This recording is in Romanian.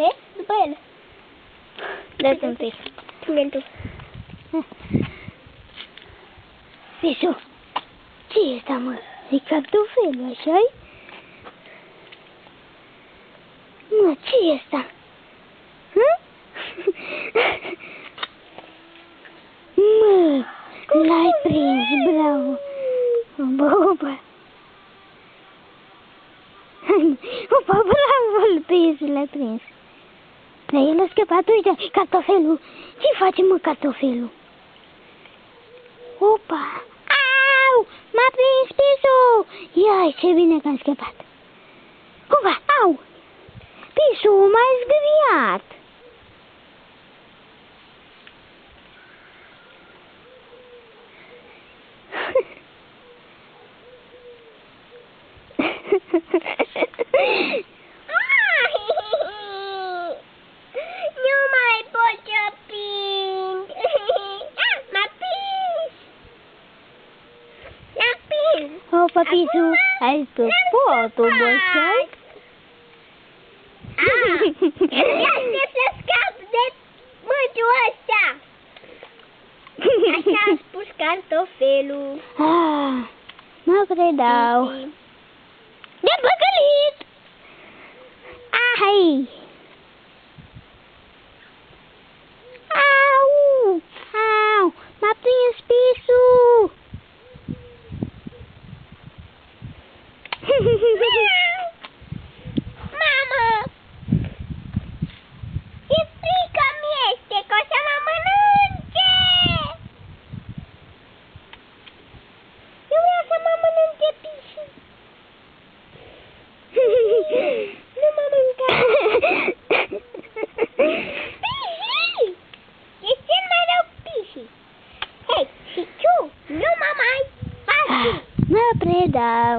cafe după el. Dă-ți un pic. Ține tu. Pisu, ce e asta, mă? E cartofelul, așa-i? Mă, ce e asta? Mă, l-ai prins, bravo. Opa. Opa, bravo, îl prins, l-ai prins. Dar el a scăpat, uite, cartofelul. Ce face, mă, cartofelul? Opa! Au! M-a prins Pisu! Ia, ce bine că am scăpat. Opa, au! Pisu, m-ai zgâriat! Nu mai pot să prind. M-a prins. M-a prins. Opa, Pisu, ai scăpat, bășai? Ia să scap de măciul ăsta. Așa a spus cartofelul. Nu credeau. De păcălit! Ai! Au! Au! M-a prins Pisu! Mamă! Ce frică mi-este că o să mă mănânce! Eu vreau să mă mănânce Pisu! Nu mă mânca! Pisu! E cel mai rău Pisu! Hei, și tu, nu mă mai faci! Mă predau!